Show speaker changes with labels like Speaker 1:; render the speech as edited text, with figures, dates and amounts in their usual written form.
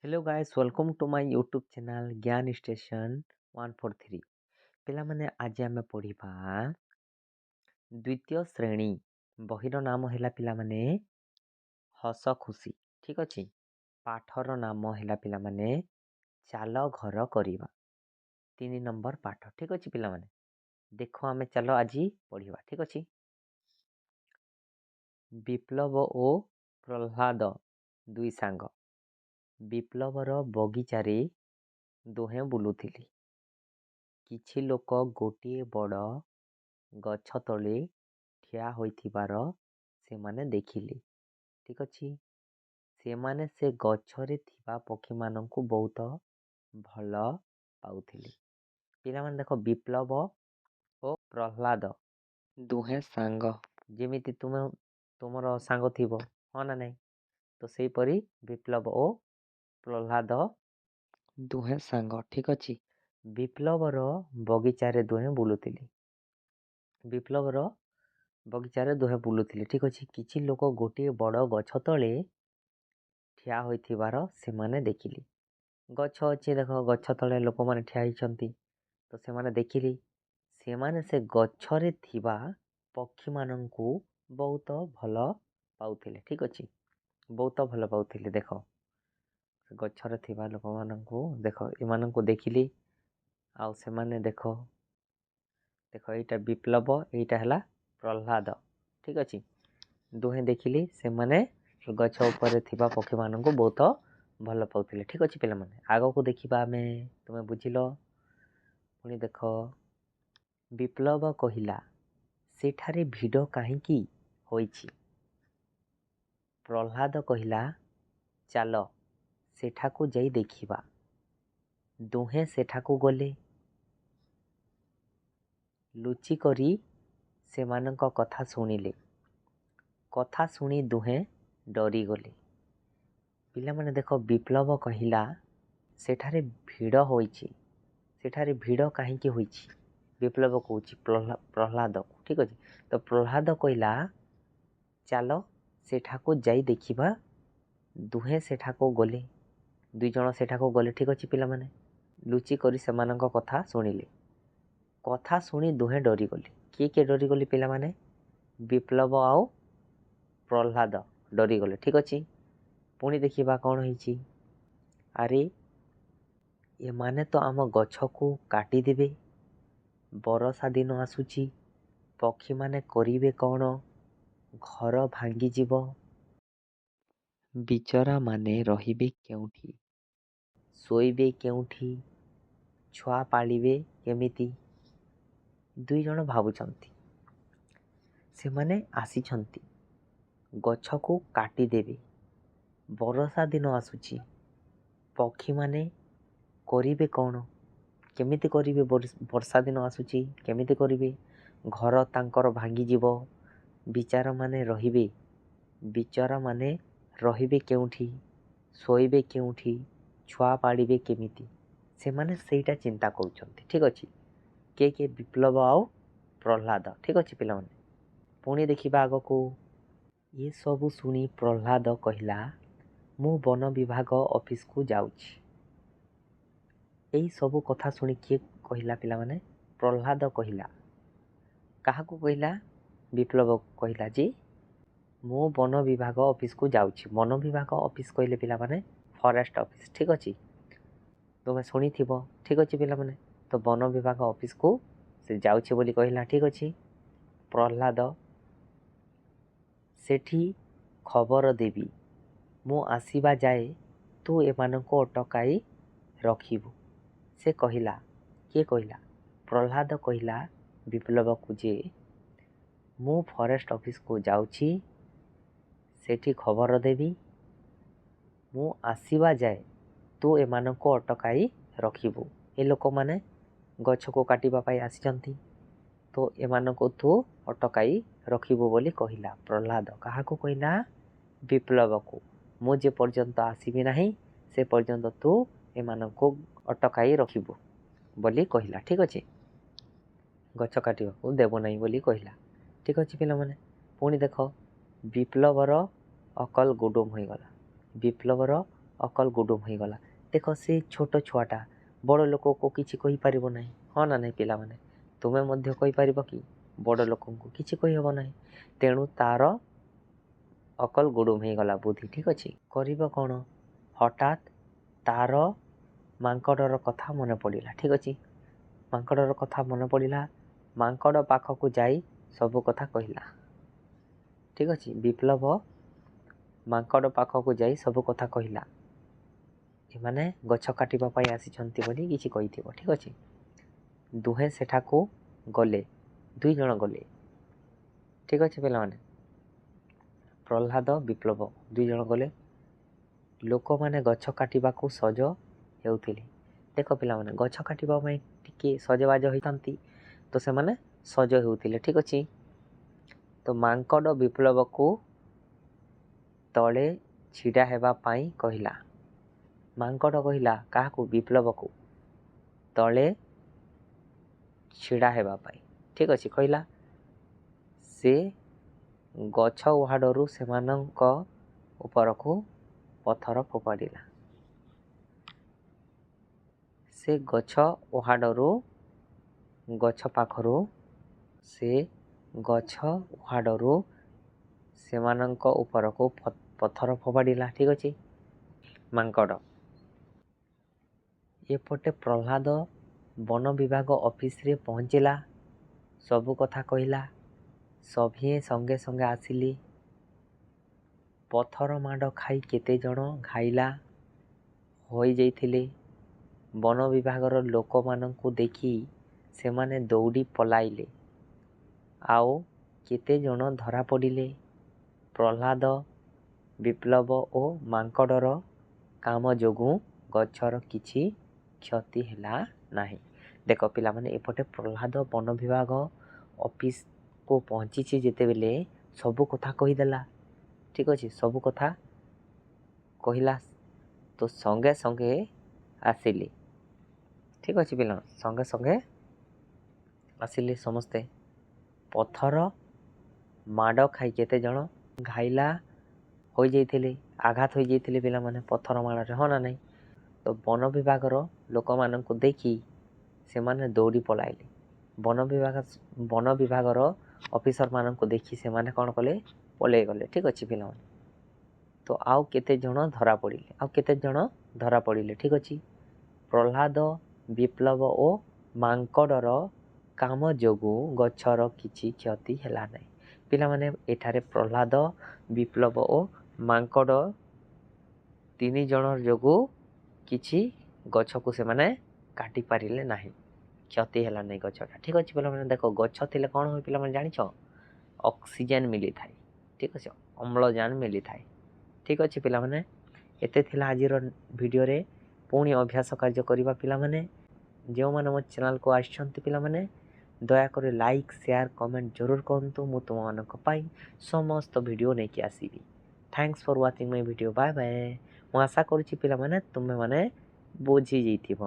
Speaker 1: Hello guys welcome to my YouTube channel Gyan station 143 पिलामाने आज आमे पढ़िबा द्वितीय श्रेणी बहिर नाम हैला पिलामाने हस खुशी ठीक अछि पाठर नाम हैला पिलामाने चाल घर करिबा 3 नंबर पाठ ठीक अछि पिलामाने देखो आमे चलो आज पढ़िबा ठीक अछि विप्लव ओ प्रह्लाद दुई सांग विप्लवर बगीचारे दुहें बुलुथिले किछि लोक गोटिए बड़ गछ तले ठिया होइथिबार सेमाने देखिले ठीक अछि सेमाने से गछरे थिबा पक्षी माननकु बहुत भल पाउथिले पिलामाने देखो विप्लव ओ प्रह्लाद दुहें सांग जेमिति तुमर सांग थिबो हाँ ना नहीं तो सेही परी विप्लव ओ प्रह्लाद दुहें सांग ठीक अछि विप्लवर बगीचारे दुहें बुलुथिले विप्लवर बगीचारे दुहें बुलुथिले ठीक अछि किछि लोक गोटिए बड़ गछ तले ठिया होइथिबार सेमाने देखिले गछ अछि देख गछ तले लोक माने ठिया होइछंती तो सेमाने देखिले सेमाने से गछरे थिबा पक्षी माननकु बहुत भल पाउथिले ठीक अछि बहुत भल पाउथिले देख गछरे थिबा लोक माननकु देख एमाननकु देखिले आउ सेमाने देख देख एटा विप्लव एटा हला प्रह्लाद ठीक अछि दुहें देखिले सेमाने गछ ऊपर थिबा पक्षी माननकु बहुत भल पाउथिले ठीक अछि पिला माने आगो को देखिबा आमे तुमे बुझिलो पुनी देख विप्लव कहिला सेठारे भिड़ काहींकी होइछि प्रह्लाद कहिला चाल सेठाकू जाई देखिबा दुहें सेठाकू गले लुचि करी सेमानंक कथा शुणिले कथा शुणी दुहें डरी गले पिला माने देखो विप्लव कहिला सेठारे भिड़ होइछि सेठारे भिड़ काहींकी होइछि विप्लव कहूछि प्रह्लाद ठीक अछि तो प्रह्लाद कहिला चाल सेठाकू जाई देखिबा दुहें सेठाकू गले दुई जण सेठाकू गले ठीक अछि पिला माने लुचि करी सेमानंक कथा शुणिले कथा शुणी दुहें डरी गले किए डरी गले पिला माने विप्लव आउ प्रह्लाद डरी गले ठीक अछि पुणी देखिबा कौन होइछि अरे एमाने तो आम गछकू काटी देबे बरसा दिन आसुची पक्षी माने करिवे कौन घर भांगी जीव बिचरा माने रहिबे केउठी शोइबे केउठी छुआ पालिबे केमिति दुई जण भाबुछंती सेमाने आसीछंती गछकू काटी देबे बरसा दिन आसुची पक्षी माने करिवे कौन केमिति करिवे वर्षा दिन आसुची केमिति करिवे घर तांकर भांगी जीव बिचारा माने रहिबे केउठी शोइबे केउठी छुआ पाड़िबे केमिति सेमाने सेटा चिंता करूछंती ठीक अछि के विप्लव आउ प्रह्लाद ठीक अछि पिला माने पुणी देखिबा आगो को ये सबु सुनी प्रह्लाद कहिला मु वन विभाग ऑफिस को जाउछि एई सबु कथा सुनी किए कहिला पिला माने प्रह्लाद कहिला काहाकू कहिला विप्लव कहिला जे मु वन विभाग ऑफिस को जाउछि वन विभाग ऑफिस कहले पिला माने फॉरेस्ट ऑफिस ठीक अछि तुमे शुणी थिबो ठीक अछि पिला माने तो वन विभाग ऑफिस को से जाउछि बोली कहिला ठीक अछि प्रह्लाद सेठी खबर देबी मु आसीबा जाए तू एमानको अटकाई रखिबु से कहिला किए कहिला प्रह्लाद कहिला विप्लव को जे मु फॉरेस्ट ऑफिस को जाउछि सेठी खबर देबी मु आसीबा जाए तू एमानको अटकाई रखिबु ए लोक माने गछ को काटिबा पाई आसीचंती तो एमानको तू अटकाई रखिबु बोली कहिला प्रह्लाद काहाकू कहिला विप्लव को मु जे पर्यंत आसीबी नाही से पर्यंत तू एमानको अटकाई रखिबु बोली कहिला ठीक अछि गछ काटिबाकू देबो नाही बोली कहिला ठीक अछि पिला माने पुणी देख विप्लवर अकल गुडुम होई गला विप्लवर ଅକଲ ଗୁଡୁମ ହେଇଗଲା। ଦେଖ ସେ ଛୋଟ ଛୁଆଟା ବଡ଼ ଲୋକକୁ କିଛି କହିପାରିବ ନାହିଁ, ହଁ ନା ନାହିଁ ପିଲାମାନେ? ତୁମେ ମଧ୍ୟ କହିପାରିବ କି ବଡ଼ ଲୋକଙ୍କୁ? କିଛି କହିହେବ ନାହିଁ। ତେଣୁ ତାର ଅକଲ ଗୁଡୁମ ହେଇଗଲା, ବୁଦ୍ଧି। ଠିକ୍ ଅଛି। କରିବ କ'ଣ? ହଠାତ୍ ତାର ମାଙ୍କଡ଼ର କଥା ମନେ ପଡ଼ିଲା। ଠିକ୍ ଅଛି। ମାଙ୍କଡ଼ର କଥା ମନେ ପଡ଼ିଲା। ମାଙ୍କଡ଼ ପାଖକୁ ଯାଇ ସବୁ କଥା କହିଲା। ଠିକ୍ ଅଛି। ବିପ୍ଳବ ମାଙ୍କଡ଼ ପାଖକୁ ଯାଇ ସବୁ କଥା କହିଲା। ଏମାନେ ଗଛ କାଟିବା ପାଇଁ ଆସିଛନ୍ତି ବୋଲି କିଛି କହିଥିବ। ଠିକ୍ ଅଛି। ଦୁହେଁ ସେଠାକୁ ଗଲେ, 2 ଜଣ ଗଲେ। ଠିକ୍ ଅଛି ପିଲାମାନେ। ପ୍ରହ୍ଲାଦ, ବିପ୍ଳବ 2 ଜଣ ଗଲେ। ଲୋକମାନେ ଗଛ କାଟିବାକୁ ସଜ ହେଉଥିଲେ। ଦେଖ ପିଲାମାନେ, ଗଛ କାଟିବା ପାଇଁ ଟିକେ ସଜବାଜ ହୋଇଥାନ୍ତି, ତ ସେମାନେ ସଜ ହେଉଥିଲେ। ଠିକ୍ ଅଛି। ତ ମାଙ୍କଡ଼ ବିପ୍ଳବକୁ ତଳେ ଛିଡ଼ା ହେବା ପାଇଁ କହିଲା। ମାଙ୍କଡ଼ କହିଲା କାହାକୁ? ବିପ୍ଳବକୁ ତଳେ ଛିଡ଼ା ହେବା ପାଇଁ। ଠିକ୍ ଅଛି। କହିଲା। ସେ ଗଛ ଉହାଡ଼ରୁ ସେମାନଙ୍କ ଉପରକୁ ପଥର ଫୋପାଡ଼ିଲା। ସେ ଗଛ ଉହାଡ଼ରୁ ସେମାନଙ୍କ ଉପରକୁ ପଥର ଫୋପାଡ଼ିଲା। ଠିକ୍ ଅଛି। ମାଙ୍କଡ଼। ଏପଟେ ପ୍ରହ୍ଲାଦ ବନ ବିଭାଗ ଅଫିସରେ ପହଞ୍ଚିଲା। ସବୁ କଥା କହିଲା। ସଭିଏଁ ସଙ୍ଗେ ସଙ୍ଗେ ଆସିଲେ। ପଥର ମାଡ଼ ଖାଇ କେତେ ଜଣ ଘାଇଲା ହୋଇଯାଇଥିଲେ। ବନ ବିଭାଗର ଲୋକମାନଙ୍କୁ ଦେଖି ସେମାନେ ଦୌଡ଼ି ପଳାଇଲେ। ଆଉ କେତେ ଜଣ ଧରା ପଡ଼ିଲେ। ପ୍ରହ୍ଲାଦ, ବିପ୍ଳବ ଓ ମାଙ୍କଡ଼ର କାମ ଯୋଗୁଁ ଗଛର କିଛି କ୍ଷତି ହେଲା ନାହିଁ। ଦେଖ ପିଲାମାନେ, ଏପଟେ ପ୍ରହ୍ଲାଦ ବନ ବିଭାଗ ଅଫିସକୁ ପହଞ୍ଚିଛି ଯେତେବେଳେ ସବୁ କଥା କହିଦେଲା। ଠିକ୍ ଅଛି। ସବୁ କଥା କହିଲା, ତ ସଙ୍ଗେ ସଙ୍ଗେ ଆସିଲେ। ଠିକ୍ ଅଛି ପିଲା, ସଙ୍ଗେ ସଙ୍ଗେ ଆସିଲେ ସମସ୍ତେ। ପଥର ମାଡ଼ ଖାଇ କେତେ ଜଣ ଘାଇଲା ହୋଇଯାଇଥିଲେ, ଆଘାତ ହୋଇଯାଇଥିଲେ ପିଲାମାନେ ପଥର ମାଡ଼ରେ, ହଁ ନା ନାହିଁ? ତ ବନ ବିଭାଗର ଲୋକମାନଙ୍କୁ ଦେଖି ସେମାନେ ଦୌଡ଼ି ପଳାଇଲେ। ବନ ବିଭାଗର ଅଫିସରମାନଙ୍କୁ ଦେଖି ସେମାନେ କ'ଣ କଲେ? ପଳାଇ ଗଲେ। ଠିକ୍ ଅଛି ପିଲାମାନେ। ତ ଆଉ କେତେ ଜଣ ଧରା ପଡ଼ିଲେ। ଠିକ୍ ଅଛି। ପ୍ରହ୍ଲାଦ, ବିପ୍ଳବ ଓ ମାଙ୍କଡ଼ର କାମ ଯୋଗୁଁ ଗଛର କିଛି କ୍ଷତି ହେଲା ନାହିଁ। ପିଲାମାନେ, ଏଠାରେ ପ୍ରହ୍ଲାଦ, ବିପ୍ଳବ ଓ ମାଙ୍କଡ଼ 3 ଜଣ ଯୋଗୁଁ କିଛି ଗଛକୁ ସେମାନେ କାଟି ପାରିଲେ ନାହିଁ, କ୍ଷତି ହେଲା ନାହିଁ ଗଛଟା। ଠିକ୍ ଅଛି ପିଲାମାନେ। ଦେଖ, ଗଛ ଥିଲେ କ'ଣ ହୁଏ ପିଲାମାନେ ଜାଣିଛ? ଅକ୍ସିଜେନ୍ ମିଳିଥାଏ। ଠିକ୍ ଅଛି। ଅମ୍ଳଜାନ ମିଳିଥାଏ। ଠିକ୍ ଅଛି ପିଲାମାନେ। ଏତେ ଥିଲା ଆଜିର ଭିଡ଼ିଓରେ। ପୁଣି ଅଭ୍ୟାସ କାର୍ଯ୍ୟ କରିବା ପିଲାମାନେ। ଯେଉଁମାନେ ମୋ ଚ୍ୟାନେଲକୁ ଆସିଛନ୍ତି ପିଲାମାନେ, ଦୟାକରି ଲାଇକ୍, ସେୟାର, କମେଣ୍ଟ ଜରୁର କରନ୍ତୁ। ମୁଁ ତୁମମାନଙ୍କ ପାଇଁ ସମସ୍ତ ଭିଡ଼ିଓ ନେଇକି ଆସିବି। Thanks for watching my video. Bye bye. ମୁଁ ଆଶା କରୁଛି ପିଲାମାନେ ତୁମେମାନେ ବୁଝିଯାଇଥିବ।